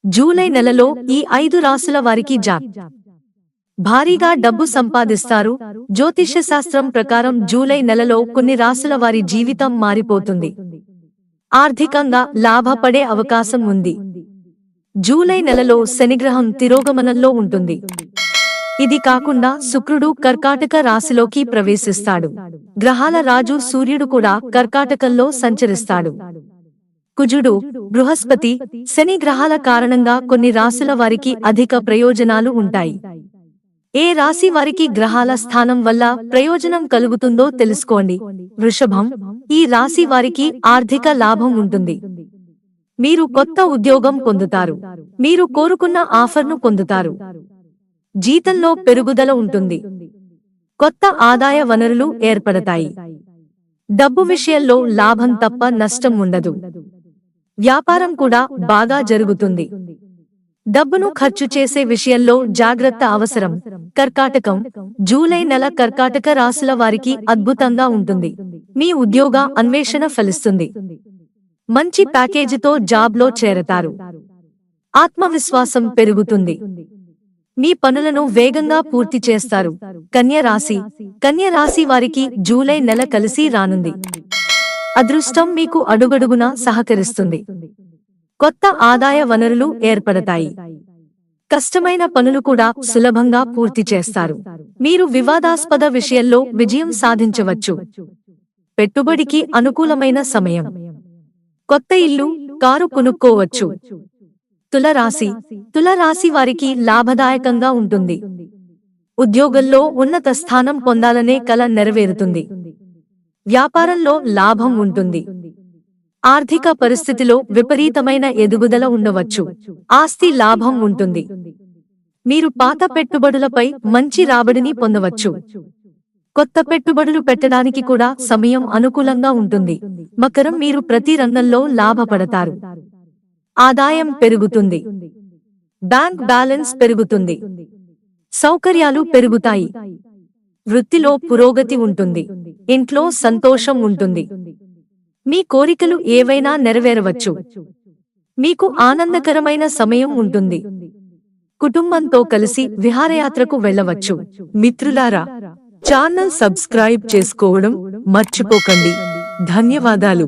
July నెలలో ఈ 5 రాసుల వారికి భారీగా డబ్బు సంపాదిస్తారు. జ్యోతిష్య శాస్త్రం ప్రకారం జూలై నెలలో కొన్ని రాసుల వారి జీవితం మారిపోతుంది. ఆర్థికంగా లాభపడే అవకాశం ఉంది. జూలై నెలలో శనిగ్రహం తిరోగమనంలో ఉంటుంది. ఇది కాకుండా శుక్రుడు కర్కాటక రాశిలోకి ప్రవేశిస్తాడు. గ్రహాల రాజు సూర్యుడు కూడా కర్కాటకంలో సంచరిస్తాడు. కుజుడు, బృహస్పతి, శని గ్రహాల కారణంగా కొన్ని రాశుల వారికి అధిక ప్రయోజనాలు ఉంటాయి. ఏ రాశి వారికి గ్రహాల స్థానం వల్ల ప్రయోజనం కలుగుతుందో తెలుసుకోండి. వృషభం, ఈ రాశి వారికి ఆర్థిక లాభం ఉంటుంది. మీరు కొత్త ఉద్యోగం పొందుతారు. మీరు కోరుకున్న ఆఫర్ను పొందుతారు. జీతంలో పెరుగుదల ఉంటుంది. కొత్త ఆదాయ వనరులు ఏర్పడతాయి. డబ్బు విషయంలో లాభం తప్ప నష్టం ఉండదు. వ్యాపారం కూడా బాగా జరుగుతుంది. డబ్బును ఖర్చు చేసే విషయంలో జాగ్రత్త అవసరం. కర్కాటకం, జూలై నెల కర్కాటక రాశుల వారికి అద్భుతంగా ఉంటుంది. మీ ఉద్యోగ అన్వేషణ ఫలిస్తుంది. మంచి ప్యాకేజీతో జాబ్లో చేరతారు. ఆత్మవిశ్వాసం పెరుగుతుంది. మీ పనులను వేగంగా పూర్తి చేస్తారు. కన్య రాశి వారికి జూలై నెల కలిసి రానుంది. అదృష్టం మీకు అడుగడుగునా సహకరిస్తుంది. కొత్త ఆదాయ వనరులు ఏర్పడతాయి. కష్టమైన పనులు కూడా సులభంగా పూర్తి చేస్తారు. మీరు వివాదాస్పద విషయంలో విజయం సాధించవచ్చు. పెట్టుబడికి అనుకూలమైన సమయం. కొత్త ఇల్లు, కారు కొనుక్కోవచ్చు. తులారాశి వారికి లాభదాయకంగా ఉంటుంది. ఉద్యోగంలో ఉన్నత స్థానం పొందాలనే కల నెరవేరుతుంది. వ్యాపారంలో లాభం ఉంటుంది. ఆర్థిక పరిస్థితిలో విపరీతమైన ఎదుగుదల ఉండవచ్చు. ఆస్తి లాభం ఉంటుంది. మీరు పాత పెట్టుబడులపై మంచి రాబడిని పొందవచ్చు. కొత్త పెట్టుబడులు పెట్టడానికి కూడా సమయం అనుకూలంగా ఉంటుంది. మకరం, మీరు ప్రతి రంగంలో లాభపడతారు. ఆదాయం పెరుగుతుంది. బ్యాంక్ బ్యాలెన్స్ పెరుగుతుంది. సౌకర్యాలు పెరుగుతాయి. వృత్తిలో పురోగతి ఉంటుంది. ఇంట్లో సంతోషం ఉంటుంది. మీ కోరికలు ఏవైనా నెరవేరవచ్చు. మీకు ఆనందకరమైన సమయం ఉంటుంది. కుటుంబంతో కలిసి విహారయాత్రకు వెళ్ళవచ్చు. మిత్రులారా, ఛానల్ సబ్స్క్రైబ్ చేసుకోవడం మర్చిపోకండి. ధన్యవాదాలు.